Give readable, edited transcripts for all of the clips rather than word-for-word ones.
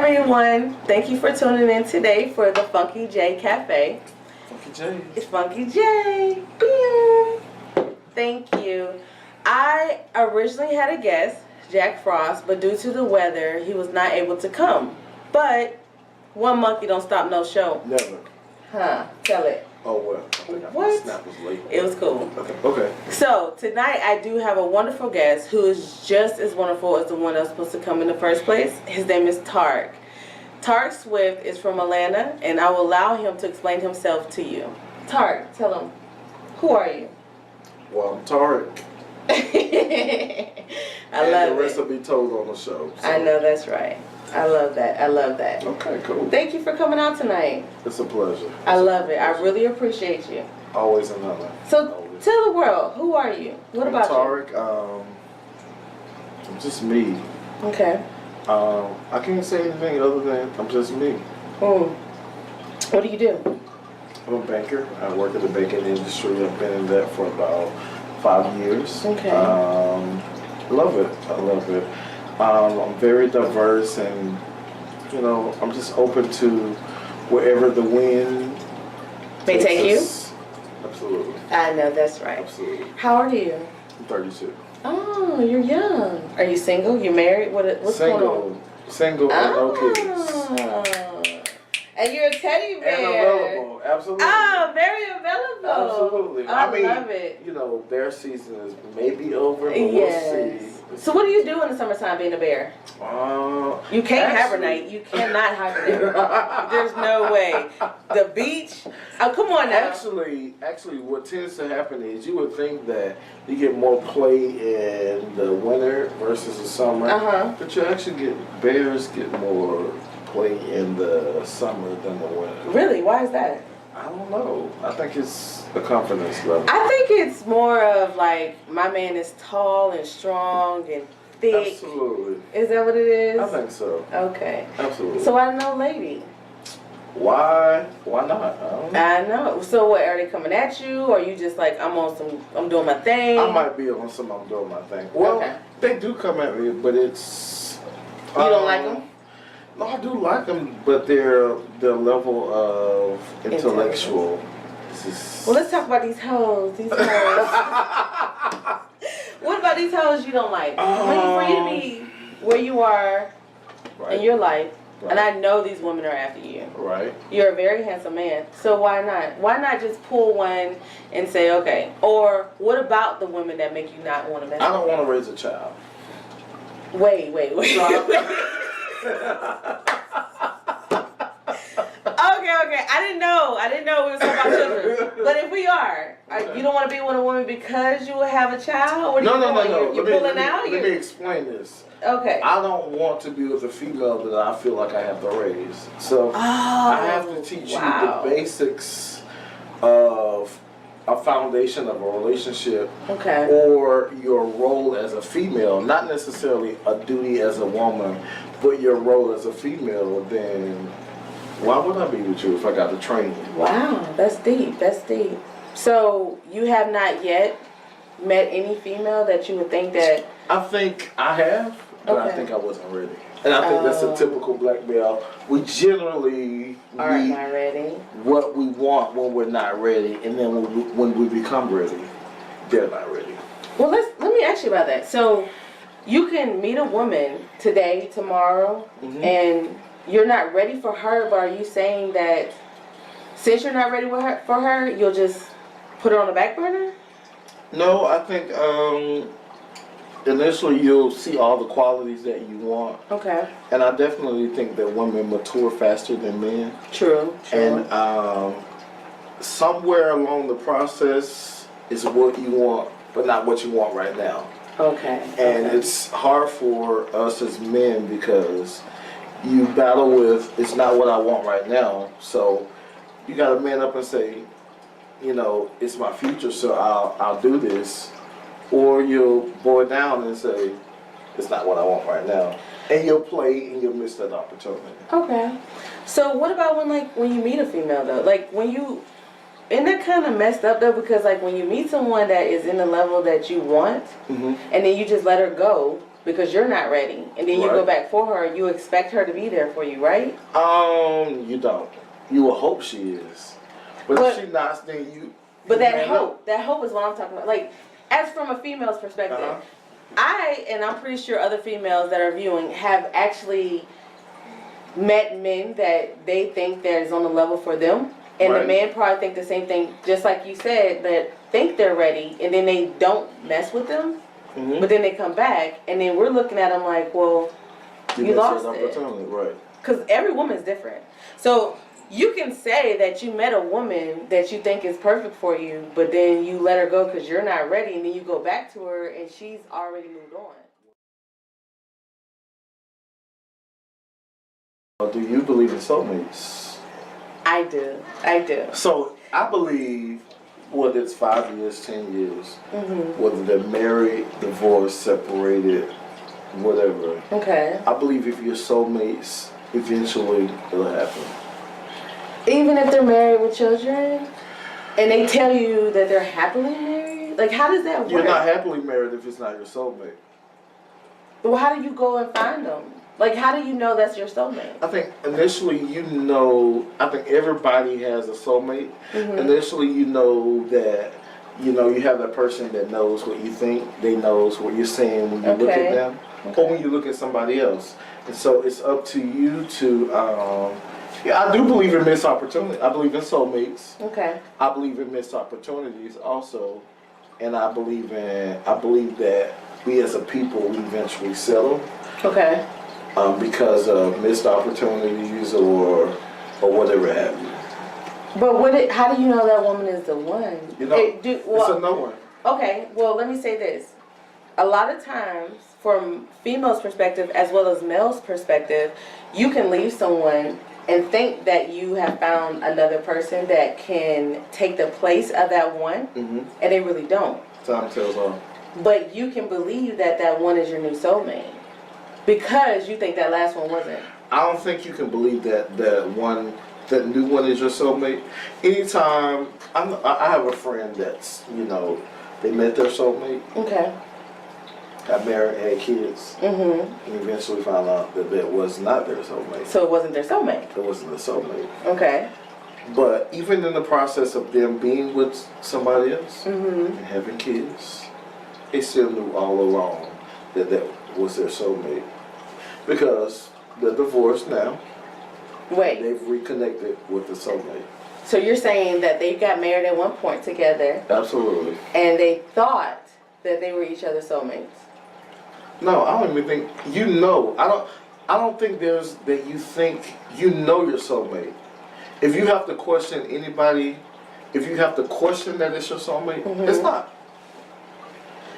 everyone. Thank you for tuning in today for the Funky J Cafe. Funky J. It's Funky J. Pew. Thank you. I originally had a guest, Jack Frost, but due to the weather, he was not able to come. But one monkey don't stop no show. Never. Huh? Tell it. Oh, well. I think What? my snap was late. It was cool. Okay. So, tonight I do have a wonderful guest who is just as wonderful as the one that was supposed to come in the first place. His name is Tarik. Tarik Swift is from Atlanta, and I will allow him to explain himself to you. Tarik, tell him, who are you? Well, I'm Tarik. I love the rest it. will be told on the show. So. I know that's right. I love that. I love that. Okay, cool. Thank you for coming out tonight. It's a pleasure. I love it. I really appreciate you. Always an honor. So, Always. tell the world, who are you? What about Tarik, I'm just me. you? Okay. I can't say anything other than I'm just me. What do you do? I'm a banker. I work in the banking industry. I've been in that for about 5 years. Okay. Love it. I love it. I'm very diverse, and I'm just open to wherever the wind May take you? Absolutely. I know that's right. Absolutely. How old are you? I'm 32. Oh, you're young. Are you single? You married? What's going on? Single and no kids. And you're a teddy bear. And available. Absolutely. Oh, very available. Absolutely. I mean, love it. Bear season is maybe over, but Yes. we'll see. So what do you do in the summertime being a bear? You can't hibernate. You cannot hibernate. There's no way. The beach? Oh, come on now. Actually, what tends to happen is you would think that you get more play in the winter versus the summer. But you actually bears get more play in the summer than the winter. Really? Why is that? I don't know. I think it's a confidence level. I think it's more of like my man is tall and strong and thick. Absolutely. Is that what it is? I think so. Okay. Absolutely. So I know, lady. Why? Why not? I don't know. I know. So what? Are they coming at you, or are you just like I'm doing my thing? I might be on some. I'm doing my thing. Well, They do come at me, but it's. You don't like them? No, I do like them, but their level of intellectual. Well, let's talk about these hoes. These hoes. What about these hoes you don't like? For you to be where you are in your life, and I know these women are after you. Right. You're a very handsome man, so why not? Why not just pull one and say okay? Or what about the women that make you not want to mess? I don't want to raise a child. Wait. Okay. I didn't know we were talking about children. But if we are, you don't want to be with a woman because you will have a child? What are you doing? You're pulling out? Let me explain this. Okay. I don't want to be with a female that I feel like I have to raise. So I have to teach you the basics of a foundation of a relationship, or your role as a female, not necessarily a duty as a woman, but your role as a female. Then why would I be with you if I got to train you? Wow, that's deep. That's deep. So you have not yet met any female that you would think that? I think I have, but I think I wasn't ready. And I think that's a typical black male. We generally aren't not ready. What we want when we're not ready, and then when we become ready, they're not ready. Well, let me ask you about that. So you can meet a woman today, tomorrow, and you're not ready for her, but are you saying that since you're not ready for her, you'll just put her on the back burner? No, I think initially you'll see all the qualities that you want. Okay. And I definitely think that women mature faster than men. True. And somewhere along the process is what you want, but not what you want right now. Okay. And it's hard for us as men because you battle with, it's not what I want right now. So you got to man up and say, it's my future, so I'll do this. Or you'll boil down and say, it's not what I want right now. And you'll play and you'll miss that opportunity. Okay. So what about when you meet a female though? Isn't that kind of messed up though? Because when you meet someone that is in the level that you want, and then you just let her go, because you're not ready, and then you go back for her, you expect her to be there for you, right? You don't. You will hope she is. But if she's not, then you... But that hope is what I'm talking about. Like, as from a female's perspective, I'm pretty sure other females that are viewing have actually met men that they think that is on the level for them. And the man probably think the same thing, just like you said, that think they're ready, and then they don't mess with them, but then they come back, and then we're looking at them like, well, you lost it. Right. Because every woman's different. So you can say that you met a woman that you think is perfect for you, but then you let her go because you're not ready, and then you go back to her, and she's already moved on. Do you believe in soulmates? I do. So I believe whether it's 5 years, 10 years, whether they're married, divorced, separated, whatever. Okay. I believe if you're soulmates, eventually it'll happen. Even if they're married with children, and they tell you that they're happily married, like how does that work? You're not happily married if it's not your soulmate. Well, how do you go and find them? Like, how do you know that's your soulmate? I think initially I think everybody has a soulmate. Initially you know that, you have that person that knows what you think, they knows what you're saying when you look at them, or when you look at somebody else. And so it's up to you to, I do believe in missed opportunity. I believe in soulmates. Okay. I believe in missed opportunities also. And I believe that we as a people, we eventually settle. Okay. Because of missed opportunities or whatever have you. But how do you know that woman is the one? It's a no one. Okay, well, let me say this. A lot of times, from females' perspective as well as males' perspective, you can leave someone and think that you have found another person that can take the place of that one, and they really don't. Time tells all. But you can believe that that one is your new soulmate. Because you think that last one wasn't. I don't think you can believe that that new one is your soulmate. Anytime, I have a friend that's, they met their soulmate. Okay. Got married, had kids. And eventually found out that was not their soulmate. So it wasn't their soulmate? It wasn't their soulmate. Okay. But even in the process of them being with somebody else and having kids, they still knew all along that was their soulmate. Because they're divorced now. Wait. They've reconnected with the soulmate. So you're saying that they got married at one point together. Absolutely. And they thought that they were each other's soulmates. No, I don't even think I don't think there's that you think you know your soulmate. If you have to question anybody, if you have to question that it's your soulmate, it's not.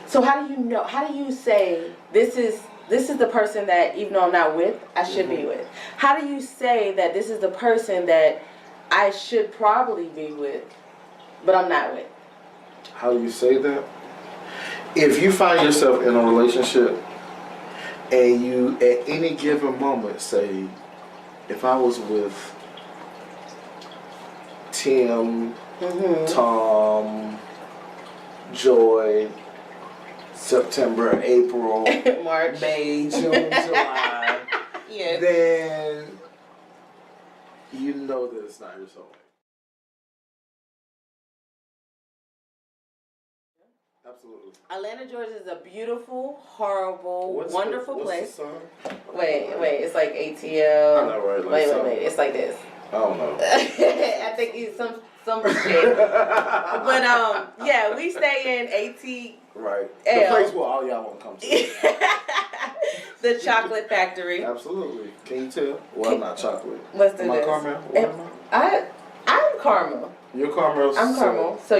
So how do you know? How do you say this is the person that, even though I'm not with, I should be with? How do you say that this is the person that I should probably be with, but I'm not with? How do you say that? If you find yourself in a relationship and you at any given moment say, if I was with Tim, Tom, Joy, September, April, March, May, June, July, then you know that it's not your soulmate. Absolutely. Atlanta, Georgia is a beautiful, horrible, wonderful place. The song? Wait, it's like ATL. I know, right? Like wait, it's like this. I don't know. I think it's some shit. But yeah, we stay in AT. Right. The place where all y'all want to come to. The chocolate factory. Absolutely. Can you tell? Well, I'm not chocolate. Let's do Am this. I caramel? I'm caramel. You're caramel. I'm caramel. So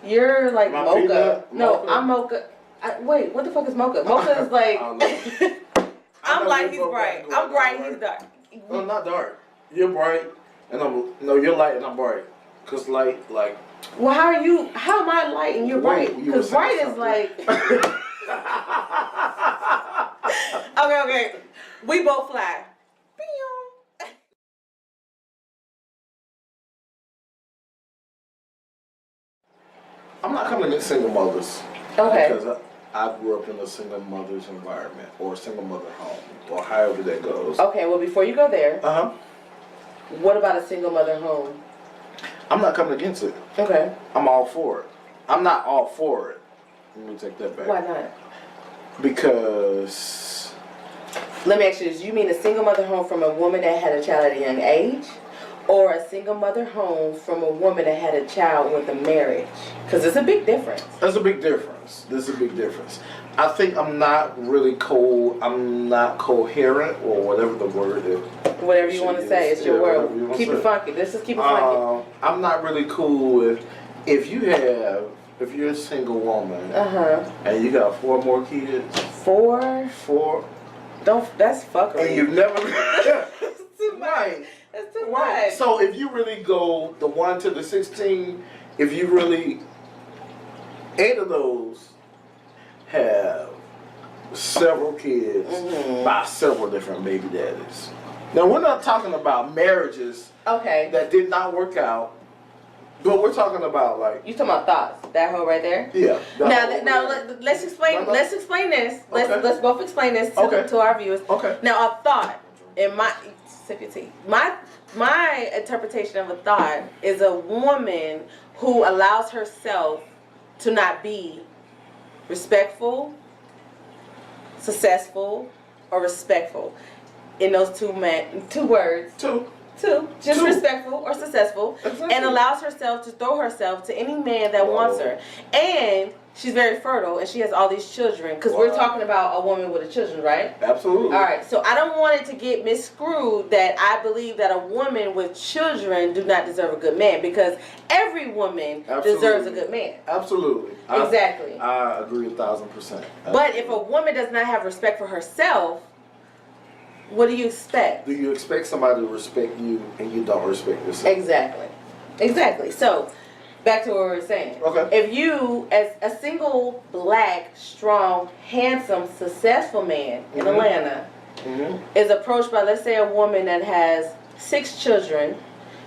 you're like mocha. Peanut? No, I'm mocha. Wait, what the fuck is mocha? Mocha is like. I'm light, he's bright. I'm bright, he's dark. No, not dark. You're bright, and you're light and I'm bright. Cause light, like. Well, how am I light and you're bright? Because bright is like. Okay. We both fly. I'm not coming to single mothers. Okay. Because I grew up in a single mother's environment or a single mother home or however that goes. Okay, well, before you go there, what about a single mother home? I'm not coming against it. Okay. I'm all for it. I'm not all for it. Let me take that back. Why not? Because... Let me ask you this. You mean a single mother home from a woman that had a child at a young age? Or a single mother home from a woman that had a child with a marriage? Because it's a big difference. There's a big difference. I think I'm not coherent, or whatever the word is. Whatever you want to say, it's your word. Keep it funky. Let's just keep it funky. I'm not really cool with if you're a single woman and you got 4 more kids. 4? That's fuckery. And you've never That's too much. That's too much. So if you really go the 1 to the 16, if you really 8 of those have several kids by several different baby daddies. Now we're not talking about marriages that did not work out, but we're talking about like you talking about thoughts. That hoe right there. Yeah. Now let's explain. No. Let's explain this. Let's both explain this to our viewers. Okay. Now a thought in my sip your tea. My interpretation of a thought is a woman who allows herself to not be respectful, successful, or respectful. In those two words. Just respectful or successful. Exactly. And allows herself to throw herself to any man that wants her. And she's very fertile and she has all these children. Because we're talking about a woman with children, right? Absolutely. All right. So I don't want it to get miscrewed that I believe that a woman with children do not deserve a good man. Because every woman deserves a good man. Absolutely. Exactly. I agree 1,000%. But if a woman does not have respect for herself, what do you expect? Do you expect somebody to respect you and you don't respect yourself? Exactly. So, back to what we were saying. Okay. If you, as a single, black, strong, handsome, successful man in Atlanta, is approached by, let's say, a woman that has 6 children,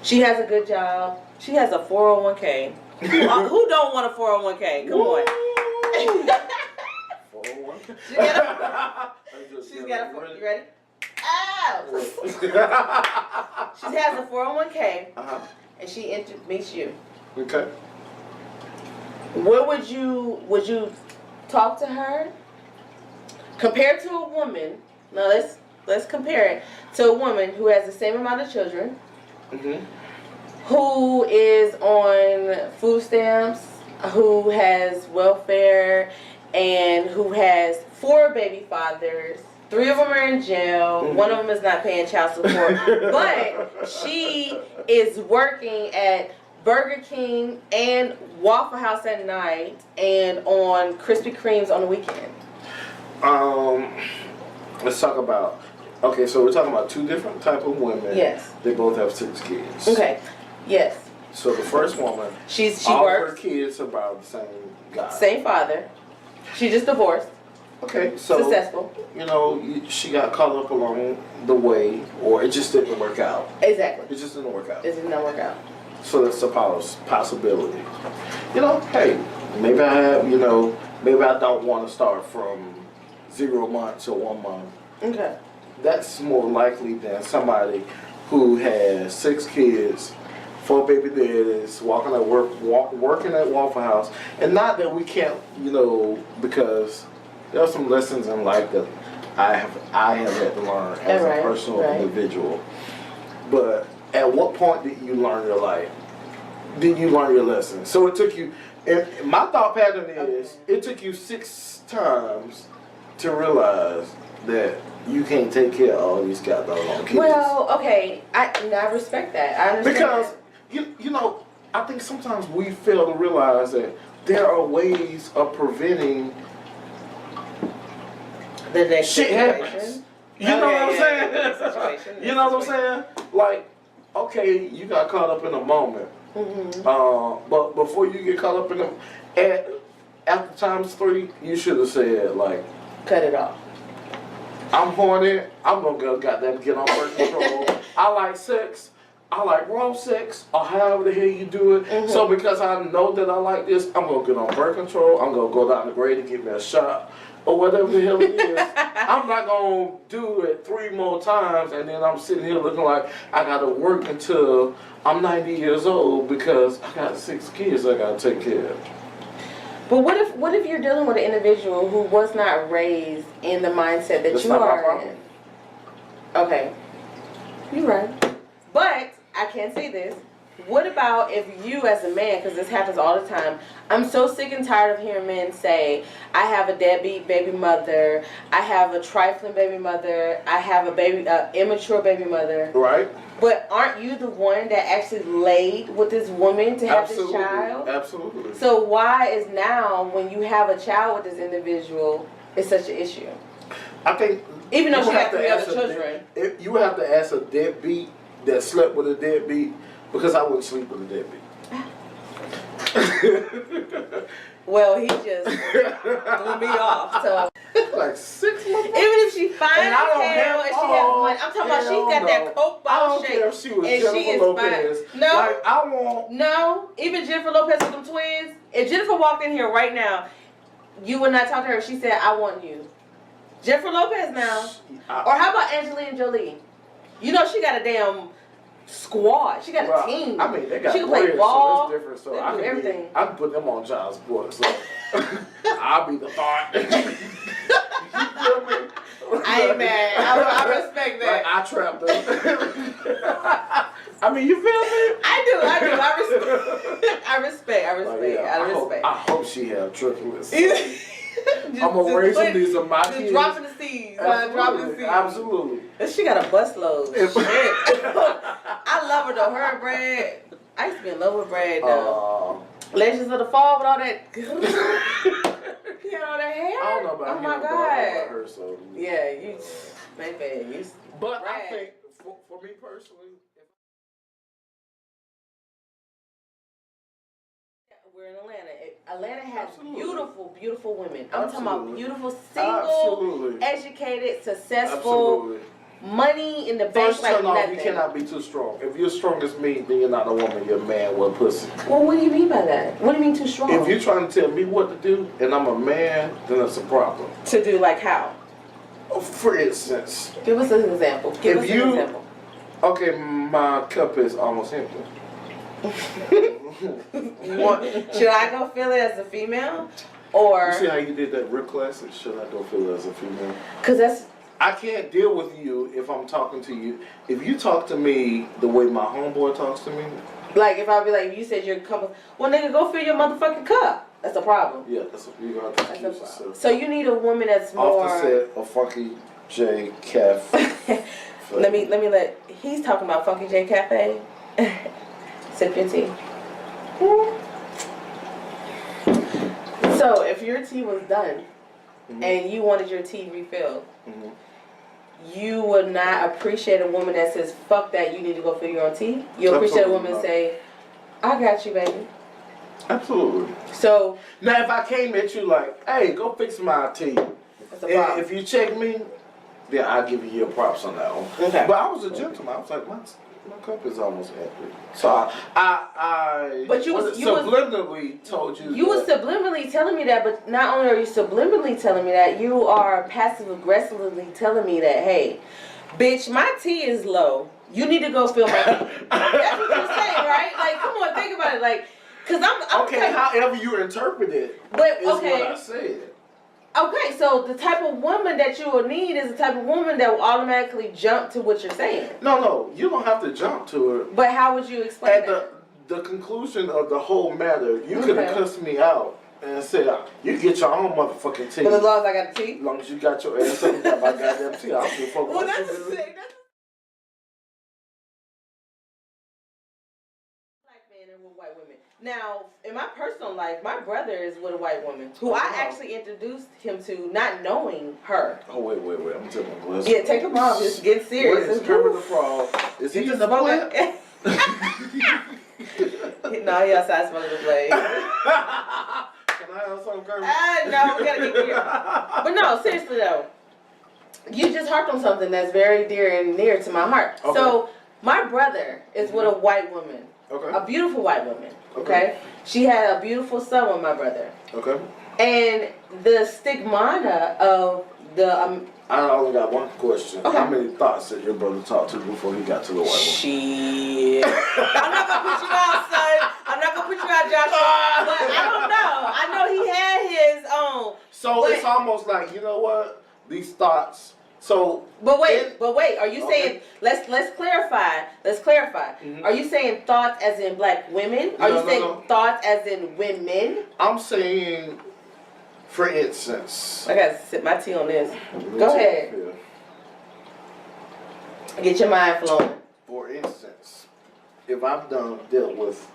she has a good job, she has a 401k. Who don't want a 401k? Come on. 401k? She's got a you ready? She has a 401k, and she meets you. Okay. What would you talk to her? Compared to a woman. Now let's compare it to a woman who has the same amount of children, who is on food stamps, who has welfare, and who has 4 baby fathers. 3 of them are in jail. 1 of them is not paying child support. But she is working at Burger King and Waffle House at night and on Krispy Kremes on the weekend. Let's talk about... Okay, so we're talking about 2 different type of women. Yes. They both have 6 kids. Okay. Yes. So the first woman... She all works. Her kids are by the same guy. Same father. She just divorced. Okay, so successful. You know, she got caught up along the way, or it just didn't work out. Exactly. It just didn't work out. It did not work out. So that's a possibility. You know, hey, maybe I have. You know, maybe I don't want to start from 0 months or 1 month. Okay. That's more likely than somebody who has 6 kids, 4 baby daddies, working at Waffle House, and not that we can't. You know, because there are some lessons in life that I have had to learn as a personal individual. But at what point did you learn your life? Did you learn your lesson? So it took you, and my thought pattern is, it took you 6 times to realize that you can't take care of all these goddamn kids. Well, okay, I respect that. I understand because, you know, I think sometimes we fail to realize that there are ways of preventing the next shit situation. happens. You know what I'm saying? You know what I'm saying? Like, okay, you got caught up in a moment. But before you get caught up in them, after times 3, you should have said, like, cut it off. I'm horny. I'm gonna go goddamn get on birth control. I like sex. I like raw sex, or however the hell you do it. Mm-hmm. So because I know that I like this, I'm gonna get on birth control. I'm gonna go down the grade and get me a shot, or whatever the hell it is. I'm not gonna do it 3 more times, and then I'm sitting here looking like I gotta work until I'm 90 years old because I got 6 kids I gotta take care of. But what if you're dealing with an individual who was not raised in the mindset that you are in? Okay, you're right. But I can say this. What about if you as a man, because this happens all the time, I'm so sick and tired of hearing men say, I have a deadbeat baby mother, I have a trifling baby mother, I have a immature baby mother. Right. But aren't you the one that actually laid with this woman to have this child? Absolutely. So why is now, when you have a child with this individual, it's such an issue? I think... Even though she has 3 other children. You would have to ask a deadbeat that slept with a deadbeat, because I wouldn't sleep with a deadbeat. Well, he just blew me off. So like 6 months. Even if she fine as hell and she has money, I'm talking about she got that coke bottle shape. I don't care if she was Jennifer Lopez. Fine. No, like, I want. No, even Jennifer Lopez with them twins. If Jennifer walked in here right now, you would not talk to her if she said, "I want you." Jennifer Lopez now, or how about Angelina Jolie? You know she got a damn squad. She got a team. I mean, they got she can play ball. So it's different. So I can everything. I can put them on child support. So I'll be the thought. You feel me? I ain't mad. I respect that. Like, I trapped them. I mean, you feel me? I do. I respect. Like, yeah, I respect. I hope she have triplets. I'm gonna raise some of these of my kids. Dropping the seeds. Dropping the seeds. Absolutely. She got a busload. Shit. I love her though. Her and Brad. I used to be in love with Brad though. Legends of the Fall with all that. He had all that hair. I don't know about him. Oh my God. But I know about her, so. Yeah, you. Maybe. But Brad. I think for me personally. We're in Atlanta. Atlanta has beautiful, beautiful women. I'm talking about beautiful, single, educated, successful, money in the bank. First turn off, you cannot be too strong. If you're strong as me, then you're not a woman. You're a man with pussy. Well, what do you mean by that? What do you mean too strong? If you're trying to tell me what to do, and I'm a man, then that's a problem. To do like how? For instance. Give us an example. Give us an example. Okay, my cup is almost empty. Should I go fill it as a female, or you see how you did that real classic? Should I go fill it as a female? Because I can't deal with you if I'm talking to you. If you talk to me the way my homeboy talks to me, like if I be like, you said you're coming, well, nigga, go fill your motherfucking cup. That's a problem. Yeah, that's what you got to excuse yourself. So you need a woman that's more off the set of Funky J Cafe. He's talking about Funky J Cafe. Sip your tea. So if your tea was done and you wanted your tea refilled, you would not appreciate a woman that says, fuck that, you need to go fill your own tea? You appreciate a woman that say, I got you, baby. Absolutely. So now if I came at you like, hey, go fix my tea. That's a problem. If you check me, then I'll give you your props on that one. Okay. But I was a gentleman. I was like, my cup is almost empty. So but you subliminally told you. You was subliminally telling me that, but not only are you subliminally telling me that, you are passive aggressively telling me that, hey, bitch, my tea is low. You need to go fill my tea. That's what you're saying, right? Like, come on, think about it. Like, cause I'm okay. However you interpret it, but is what I said. Okay, so the type of woman that you will need is the type of woman that will automatically jump to what you're saying. No, you don't have to jump to it. But how would you explain that? At the conclusion of the whole matter, you could have cussed me out and said, you get your own motherfucking tea. But as long as I got the tea? As long as you got your ass up and got my goddamn tea, I don't give a fuck what you do. Black men and with white women. Now, in my personal life, my brother is with a white woman who I actually introduced him to, not knowing her. Oh, wait. I'm telling you. Yeah, take him off. Just get serious. Where is Kermit the Frog? Is he in the plant? No, he outside smoking the blade. Can I have some, Kermit? No, we gotta get clear. But no, seriously though, you just harped on something that's very dear and near to my heart. Okay. So My brother is with a white woman. Okay. A beautiful white woman. Okay. She had a beautiful son with my brother. Okay. And the stigmata of the I only got one question. Okay. How many thoughts did your brother talk to before he got to the white woman? Shit. I'm not gonna put you out, son. I'm not gonna put you out, Joshua. But I don't know. I know he had his own. So it's almost like, you know what? These thoughts. So. But wait. Are you saying? Let's clarify. Let's clarify. Mm-hmm. Are you saying thoughts as in black women? Are you saying thoughts as in women? I'm saying, for instance. I gotta sip my tea on this. Go ahead. Get your mind flowing. For instance, if I've dealt with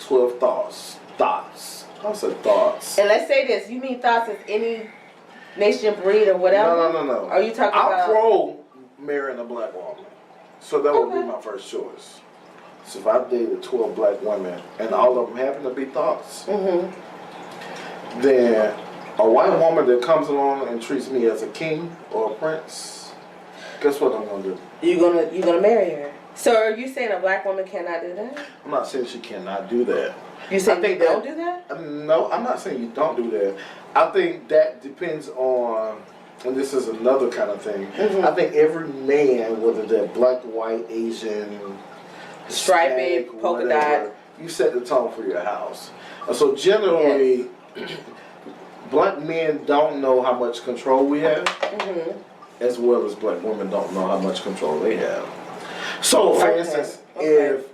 12 thoughts. I said thoughts. And let's say this. You mean thoughts as any nation, breed, or whatever? No. Are you talking about? I'm pro marrying a black woman. So that would be my first choice. So if I dated 12 black women and all of them happen to be thoughts, then a white woman that comes along and treats me as a king or a prince, guess what I'm gonna do? You're gonna marry her. So are you saying a black woman cannot do that? I'm not saying she cannot do that. You saying you don't do that? No, I'm not saying you don't do that. I think that depends on, and this is another kind of thing. I think every man, whether they're black, white, Asian, striped, polka dot, you set the tone for your house. And so generally, black men don't know how much control we have, as well as black women don't know how much control they have. So, for instance, if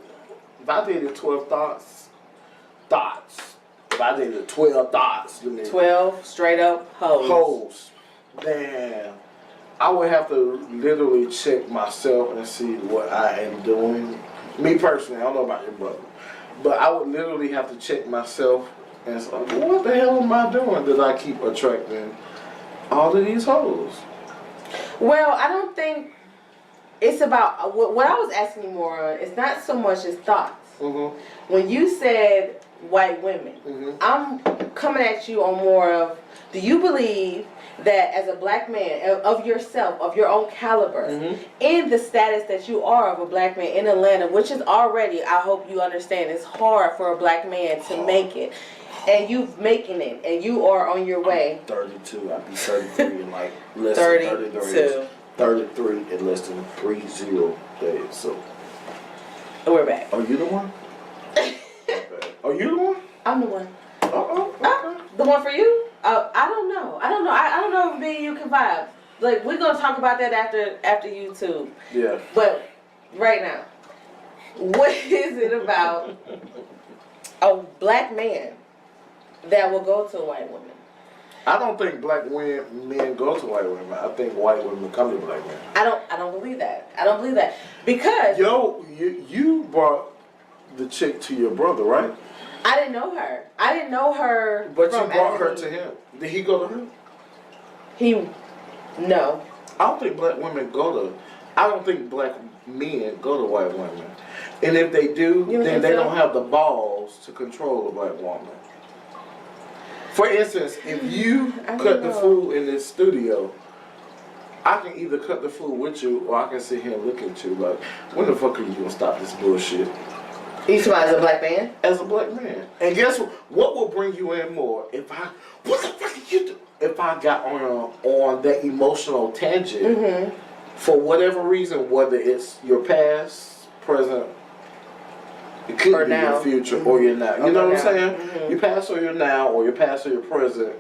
I dated 12 thoughts, if I dated 12 thoughts, 12 straight up hoes, then I would have to literally check myself and see what I am doing. Me personally, I don't know about your brother, but I would literally have to check myself and say, what the hell am I doing that I keep attracting all of these hoes? Well, I don't think it's about what I was asking you more on. It's not so much as thoughts. When you said white women, I'm coming at you on more of, do you believe that as a black man of yourself, of your own caliber, in the status that you are of a black man in Atlanta, which is already, I hope you understand, it's hard for a black man to make it, and you're making it, and you are on your way. I'm 32. I'll be 33 in like less than 33 days. 33 in less than 30 days. So we're back. Are you the one? Are you the one? I'm the one. Okay. The one for you? I don't know. I don't know if me and you can vibe. Like, we're gonna talk about that after YouTube. Yeah. But right now, what is it about a black man that will go to a white woman? I don't think black men go to white women. I think white women come to black men. I don't believe that. I don't believe that because you brought the chick to your brother, right? I didn't know her. But you brought her to him. Did he go to her? No. I don't think black women I don't think black men go to white women. And if they do, then they don't have the balls to control a black woman. For instance, if you cut the food in this studio, I can either cut the food with you or I can sit here and look at you like, when the fuck are you gonna stop this bullshit? You talking as a black man? As a black man. And guess what will bring you in more? What the fuck did you do? If I got on that emotional tangent for whatever reason, whether it's your past, present, it could be your future or your now. You know what I'm saying? Your past or your now, or your past or your present.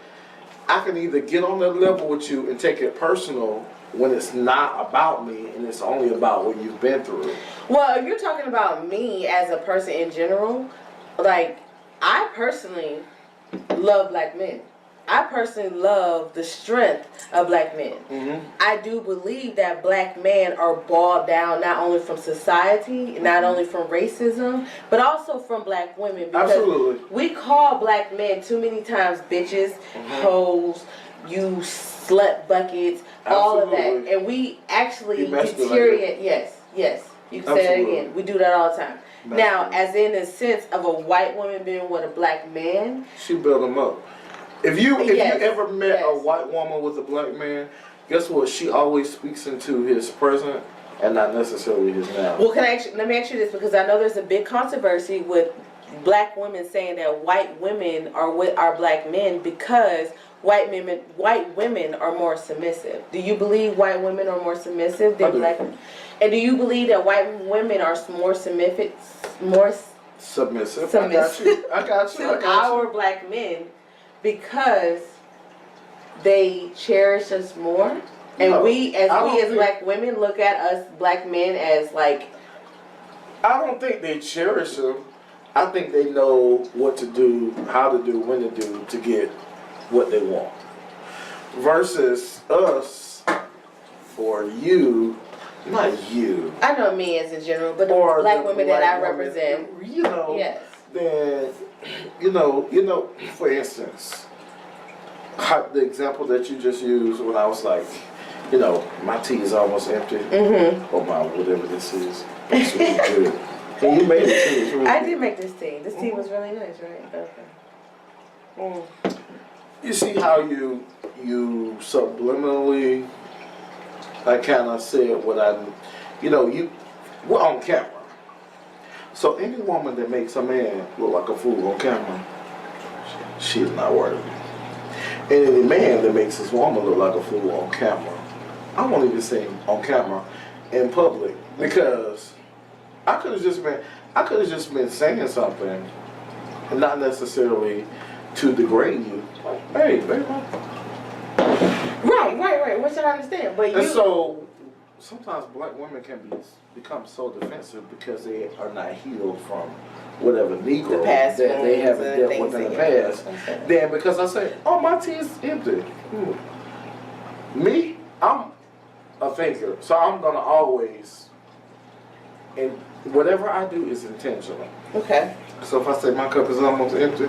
I can either get on that level with you and take it personal when it's not about me and it's only about what you've been through. Well, if you're talking about me as a person in general, like, I personally love black men. I personally love the strength of black men. I do believe that black men are bogged down not only from society, not only from racism, but also from black women. Because we call black men too many times bitches, hoes, you slut buckets, all of that. And we actually deteriorate. Yes. You can say that again. We do that all the time. Now, as in the sense of a white woman being with a black man. She built him up. If you ever met a white woman with a black man, guess what? She always speaks into his present and not necessarily his now. Well, let me ask you this, because I know there's a big controversy with black women saying that white women are with our black men because white women are more submissive. Do you believe white women are more submissive than black women? And do you believe that white women are more submissive? I got you. To our black men because they cherish us more, and we as black women look at us black men as like. I don't think they cherish them. I think they know what to do, how to do, when to do to get what they want. Versus us, or you, not you. I know me as in general, but the black women that I represent. You know. Yes. Then, you know. For instance, the example that you just used when I was like, my tea is almost empty. Mm-hmm. Or my whatever this is. It's really good. And you made it too. It's really I did make this tea. This tea was really nice, right? Okay. You see how you subliminally, I kind of said what we're on camera. So any woman that makes a man look like a fool on camera, she is not worthy. And any man that makes his woman look like a fool on camera, I won't even say on camera, in public, because I could have just been saying something, and not necessarily to degrade you. Like, hey, baby. Right. Which I understand, but and so sometimes black women can become so defensive because they are not healed from whatever Negro that they haven't dealt with in the past. Then because I say, oh, my tea is empty. Me, I'm a thinker, so I'm gonna always, and whatever I do is intentional. Okay. So if I say my cup is almost empty,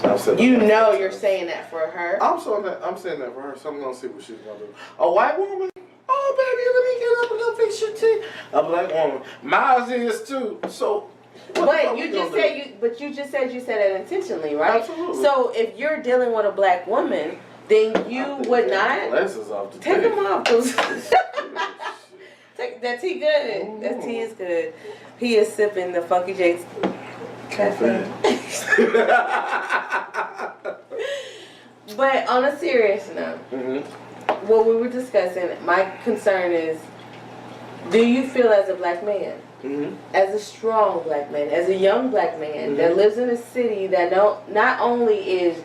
I'll say you're saying that for her. I'm saying that for her, so I'm gonna see what she's gonna do. A white woman, oh baby, let me get up and go fix your tea. A black woman, mine is too. So. But you just said you said it intentionally, right? Absolutely. So if you're dealing with a black woman, then you would not take them off. Take that tea good. Mm-hmm. That tea is good. He is sipping the Funky Jake's cafe. But on a serious note, what we were discussing, my concern is, do you feel as a black man, as a strong black man, as a young black man that lives in a city that not only is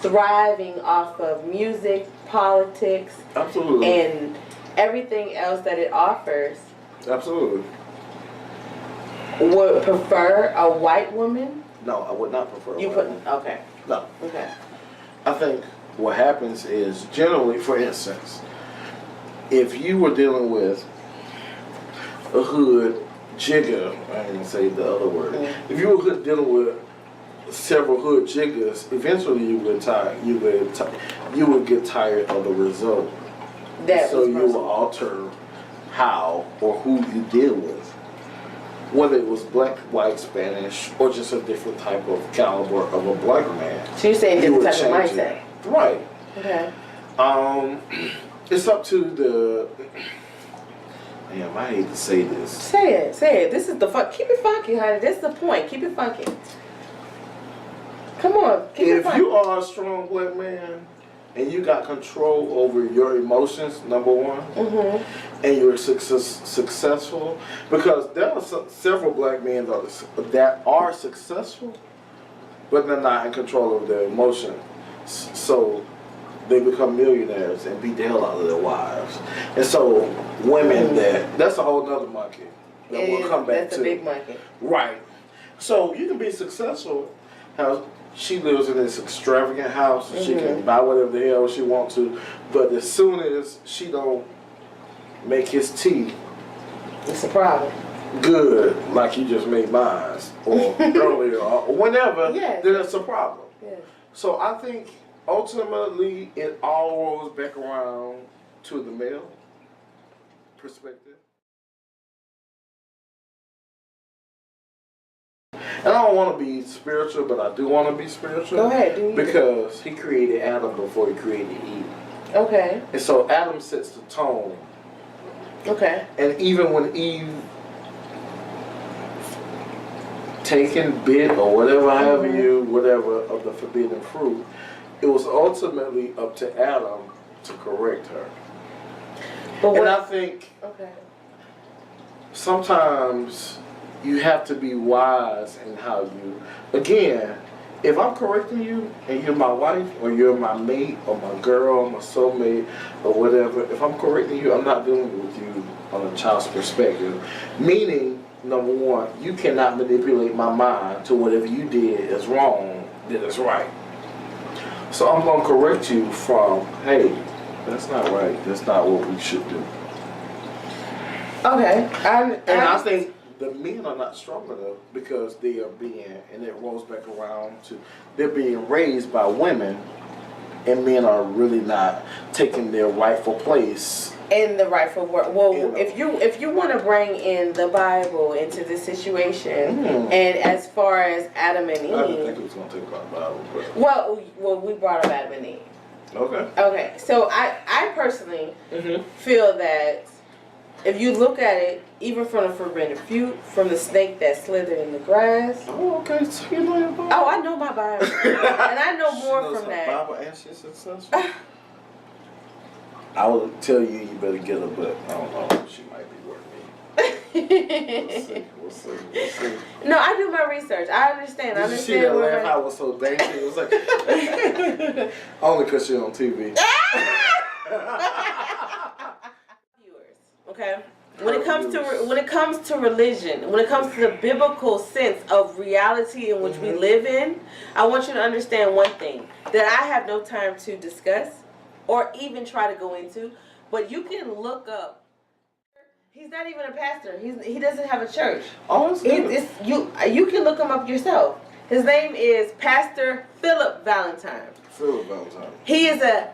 thriving off of music, politics, and everything else that it offers, would prefer a white woman? No, I would not prefer a white woman. Okay. No. Okay. I think what happens is, generally, for instance, if you were dealing with a hood jigger, I ain't gonna say the other word. If you were dealing with several hood jiggers, eventually you would get tired of the result. So you will alter how or who you deal with, whether it was black, white, Spanish, or just a different type of caliber of a black man. So you're saying different type of mindset, right? Okay. It's up to the. Damn, I hate to say this. Say it. This is the fun. Keep it funky, honey. This is the point. Keep it funky. Come on. Keep it funky. If you are a strong black man and you got control over your emotions, number one, and you're successful, because there are several black men that are successful, but they're not in control of their emotions. So they become millionaires and beat the hell out of their wives. And so women that's a whole nother monkey that we'll come back to. That's a big monkey. Right. So you can be successful. How she lives in this extravagant house and she can buy whatever the hell she wants to, but as soon as she don't make his tea, it's a problem. Good, like you just made mine, or earlier, or whenever, then it's a problem. Yes. So I think ultimately it all rolls back around to the male perspective. And I don't want to be spiritual, but I do want to be spiritual. Go ahead, because he created Adam before he created Eve. Okay. And so Adam sets the tone Okay. And even when Eve taken bit or whatever have you, whatever of the forbidden fruit, it was ultimately up to Adam to correct her. And I think sometimes you have to be wise in how you, again, if I'm correcting you and you're my wife or you're my mate or my girl, my soulmate or whatever, if I'm correcting you, I'm not dealing with you on a child's perspective. Meaning, number one, you cannot manipulate my mind to whatever you did is wrong, that is right. So I'm going to correct you from, hey, that's not right. That's not what we should do. Okay. I think the men are not strong enough because they are being, and it rolls back around to, they're being raised by women, and men are really not taking their rightful place. In the rightful word. Well, if you want to bring in the Bible into this situation, and as far as Adam and Eve, I didn't think it was going to take about the Bible. But. Well, we brought up Adam and Eve. Okay. Okay. So I personally feel that if you look at it, even from the forbidden fruit, from the snake that slithered in the grass. Oh, okay. So you know your Bible. Oh, I know my Bible, and I know more from that. Bible and she's successful. I would tell you, you better get her, but I don't know. She might be worth me. We'll see. No, I do my research. I understand. Did you see that laugh? I was so dainty. It was like only because she's on TV. Okay. When it comes to religion, when it comes to the biblical sense of reality in which we live in, I want you to understand one thing that I have no time to discuss or even try to go into, but you can look up. He's not even a pastor. He doesn't have a church. Oh, it's you can look him up yourself. His name is Pastor Philip Valentine. Philip Valentine. He is a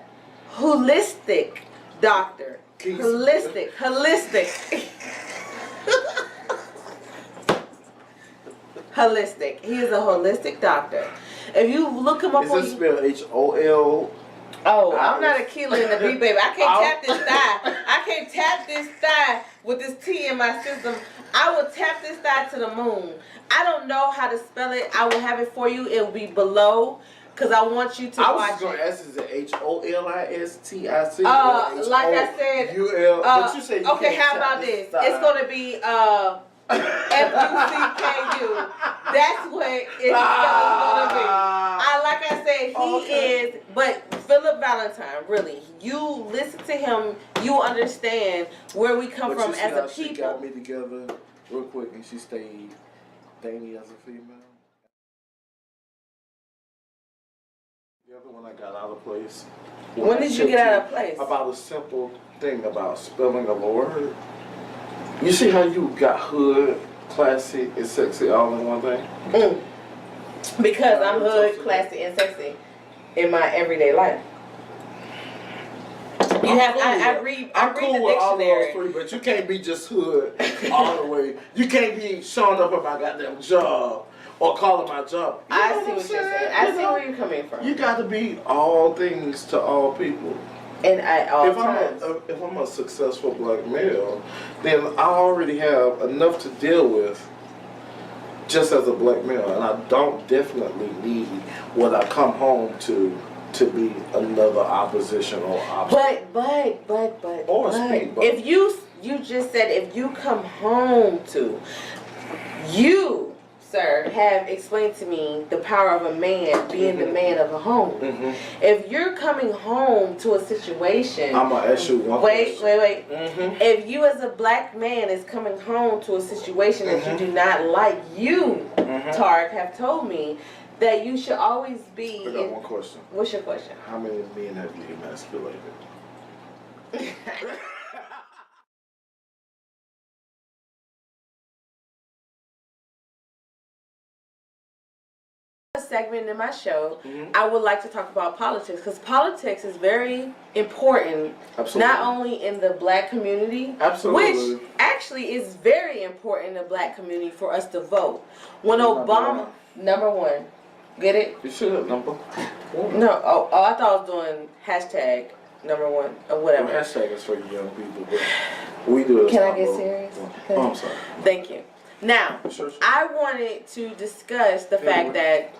holistic doctor. Holistic. Holistic. He is a holistic doctor. If you look him up, is this spelled HOL? Oh, I'm not a killer in the beat, baby. I can't tap this thigh. I can't tap this thigh with this T in my system. I will tap this thigh to the moon. I don't know how to spell it. I will have it for you. It will be below. Because I want you to watch it. I was going to ask, is it HOLISTIC? Like I said. UL. But you said you okay, how about this? It's going to be FUCKU. That's what it's going to be. Like I said, he is, but Philip Valentine, really, you listen to him, you understand where we come from as a people. She got me together real quick and she stayed dainty as a female. The other one I got out of place. When did you get out of place? About a simple thing about spelling of a word. You see how you got hood, classy, and sexy all in one thing? Because I'm hood, classy, and sexy in my everyday life. I read the dictionary. All those three, but you can't be just hood all the way. You can't be showing up at my goddamn job or calling my job. I see what you're saying. I see where you're coming from. You got to be all things to all people. And at all times. If I'm a successful black male, then I already have enough to deal with just as a black male, and I don't definitely need what I come home to be another opposition or obstacle. But if you just said if you come home to, you, sir, have explained to me the power of a man being the man of a home. If you're coming home to a situation, I'm gonna ask you one question. Wait. If you as a black man is coming home to a situation that you do not like, you, Tarik, have told me that you should always be. I got one question. What's your question? How many men have you emasculated? Segment in my show, I would like to talk about politics because politics is very important. Absolutely. Not only in the black community, absolutely, which actually is very important in the black community for us to vote. When Obama, number one, get it? You should have number one. No, I thought I was doing hashtag number one or whatever. Well, hashtag is for young people. But We do it. Can I get serious? Oh, I'm sorry. Thank you. Now, Sure. I wanted to discuss the fact that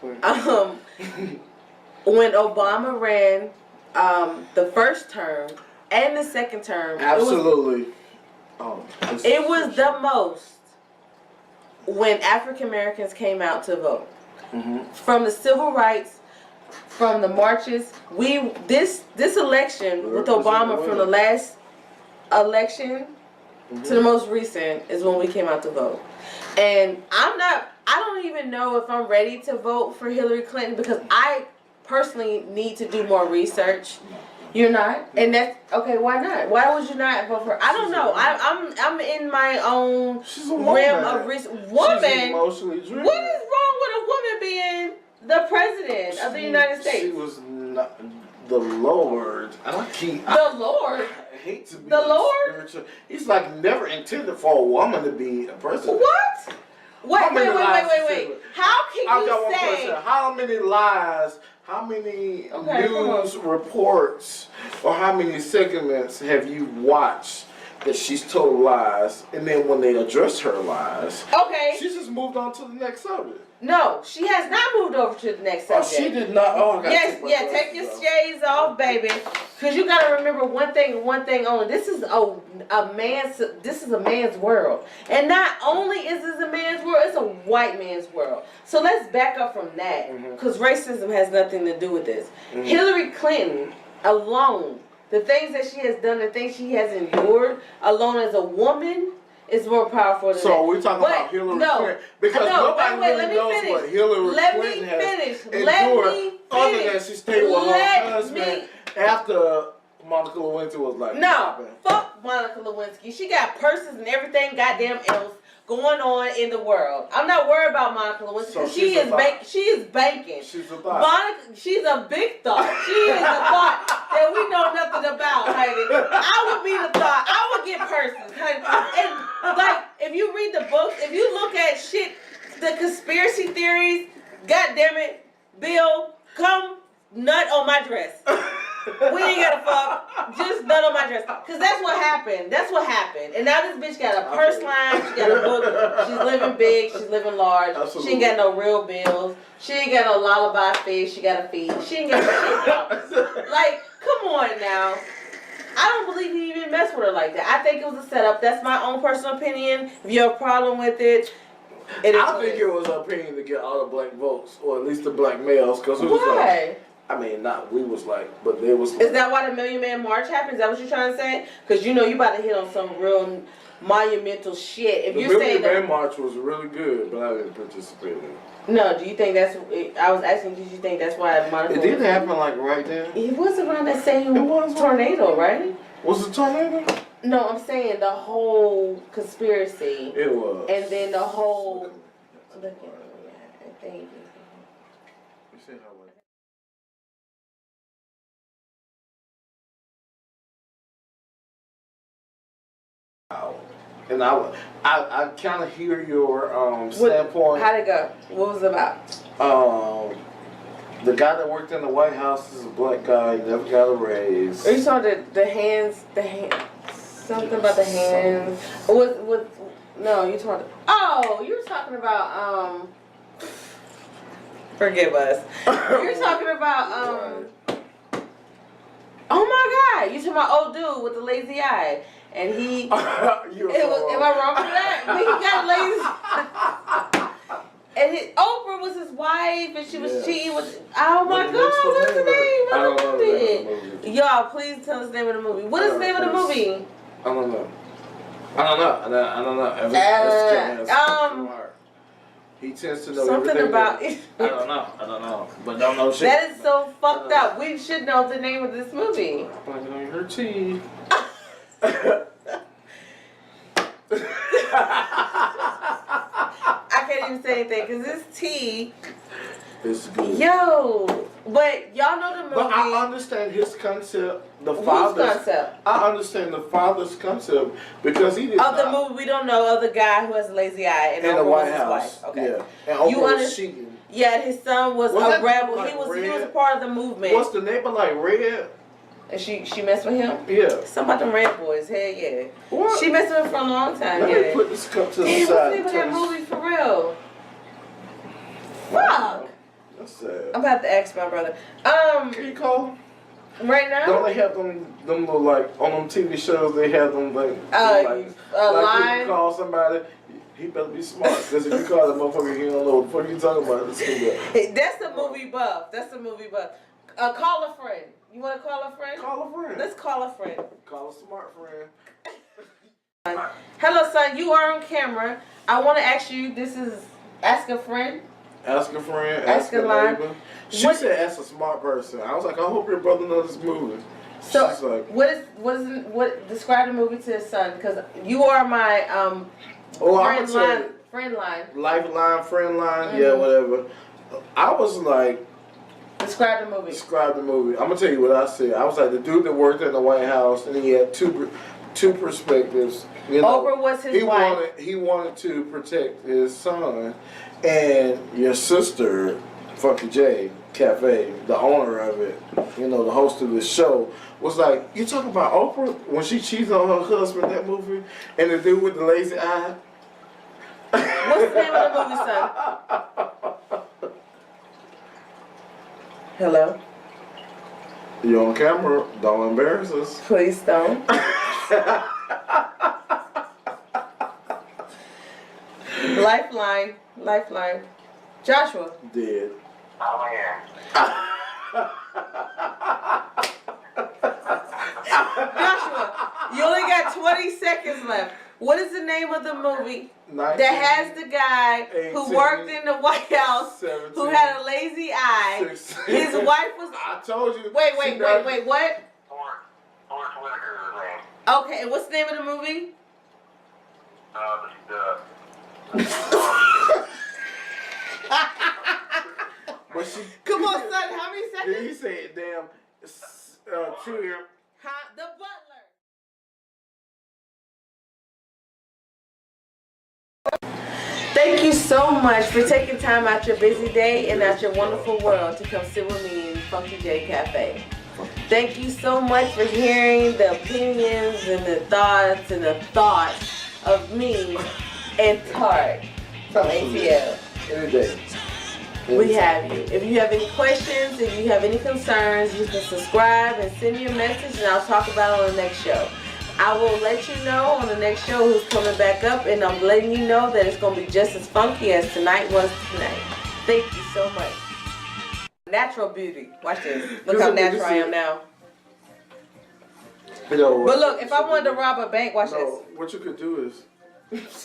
when Obama ran the first term and the second term, absolutely, it was the most when African Americans came out to vote. From the civil rights, from the marches, this election with Obama from the last election to the most recent is when we came out to vote. And I don't even know if I'm ready to vote for Hillary Clinton because I personally need to do more research. You're not? And that's okay, why not? Why would you not vote for her? I don't know. I'm in my own realm of research. Woman? She's emotionally driven. What is wrong with a woman being the president of the United States? She was not the Lord. The Lord? I hate to be the Lord? spiritual. He's like never intended for a woman to be a president. What? Wait. How can you say? How many lies, how many news reports, or how many segments have you watched that she's told lies, and then when they address her lies, she just moved on to the next subject? No, she has not moved over to the next subject. Oh, she did not. Oh, I got take your shades off, baby. Because you got to remember one thing only. This is a man's world. And not only is this a man's world, it's a white man's world. So let's back up from that. Because racism has nothing to do with this. Hillary Clinton alone, the things that she has done, the things she has endured alone as a woman, is more powerful than So we're talking about Hillary Clinton because nobody really knows what Hillary Clinton has endured other than she stayed with her husband after Monica Lewinsky was like, fuck Monica Lewinsky. She got purses and everything goddamn else going on in the world. I'm not worried about Monica Lewinsky. So she is banking. She's a thought. She's a big thought. She is a thought that we know nothing about, honey. I would be the thought. I would get purses, honey. And like, if you read the books, if you look at shit, the conspiracy theories, God damn it, Bill, come nut on my dress. We ain't gotta fuck. Just nut on my dress. Cause that's what happened. And now this bitch got a purse line. She got a book. She's living big. She's living large. Absolutely. She ain't got no real bills. She ain't got no lullaby fish. She got a feed. She ain't got no shit. Like, come on now. I don't believe he even messed with her like that. I think it was a setup. That's my own personal opinion. If you have a problem with it, I think it was her opinion to get all the black votes, or at least the black males, because it was like, I mean, we was like, but there was. Is that why the Million Man March happened? Is that what you're trying to say? Because you know you about to hit on some real monumental shit. If the Million Man March was really good, but I didn't participate in it. No, do you think that's? I was asking, did you think that's why Monica? It didn't happen like right there. It was around that same tornado, right? Was it tornado? No, I'm saying the whole conspiracy. It was. And then the whole. Look at thank you. You see how and I kind of hear your standpoint. How'd it go? What was it about? The guy that worked in the White House is a black guy. He never got a raise. Are you talking the hands? Something about the hands. No, you talking. Oh, you were talking about Forgive us. You're talking about Oh my God! You talking about old dude with the lazy eye, and he. Am I wrong for that? But he got lazy. And Oprah was his wife, and she was cheating with. Oh my God! What's the name of the movie? Y'all, please tell us the name of the movie. What is the name of the movie? I don't know. I don't know. He tends to know something everything about it. I don't know. But don't know shit. That is so fucked up. We should know the name of this movie. Blanking on her tea. I can't even say anything because this tea. It's good. Yo, but y'all know the movie. But I understand his concept. Whose concept? I understand the father's concept because he did. Of the movie, we don't know of the guy who has a lazy eye and the White House. Wife. Okay. Yeah. And Oprah was cheating. Yeah, his son was a rebel. Like he was a part of the movement. What's the neighbor like Red? And she messed with him? Yeah. Some about them red boys. Hell yeah. What? She messed with him for a long time. Let yeah. me put this cup to the Damn, side. what's the name of that movie for real? Fuck. That's sad. I'm about to ask my brother. Can you call him? Right now? Don't they have them little, like, on them TV shows, they have them, like line? If you call somebody, he better be smart. Because if you call that motherfucker, he don't know what the fuck you talking about. That's the movie buff. That's the movie buff. Call a friend. You want to call a friend? Call a friend. Let's call a friend. Call a smart friend. Hello, son. You are on camera. I want to ask you, this is Ask a Friend? Ask a friend, ask a neighbor. She said ask a smart person. I was like, I hope your brother knows this movie. So, she's like, what describe the movie to his son? Because you are my friend line. Lifeline, friend line, yeah, whatever. I was like, describe the movie. Describe the movie. I'm gonna tell you what I said. I was like the dude that worked in the White House, and he had two perspectives. You know, Oprah was his wife. He wanted to protect his son, and your sister, Funky J Cafe, the owner of it, you know, the host of this show, was like, you talking about Oprah when she cheated on her husband, that movie, and the dude with the lazy eye. What's the name of the movie, son? Hello? You on camera? Don't embarrass us. Please don't. Lifeline. Joshua. Dead. I'm here. Joshua, you only got 20 seconds left. What is the name of the movie that has the guy 18, who worked in the White House, 17, who had a lazy eye? 16. His wife was... I told you. Wait, what? Forrest Whitaker is his name. Okay, and what's the name of the movie? Come on, son, how many seconds? He said, damn, cheer. Huh? The Butler. Thank you so much for taking time out your busy day and out your wonderful world to come sit with me in Funky J Cafe. Thank you so much for hearing the opinions and the thoughts of me and Tarik from ATL. Any day. We have you. If you have any questions, if you have any concerns, you can subscribe and send me a message and I'll talk about it on the next show. I will let you know on the next show who's coming back up, and I'm letting you know that it's going to be just as funky as tonight was tonight. Thank you so much. Natural beauty. Watch this. Look how natural I am now. You know, but look, if I wanted to rob a bank, watch this. What you could do is...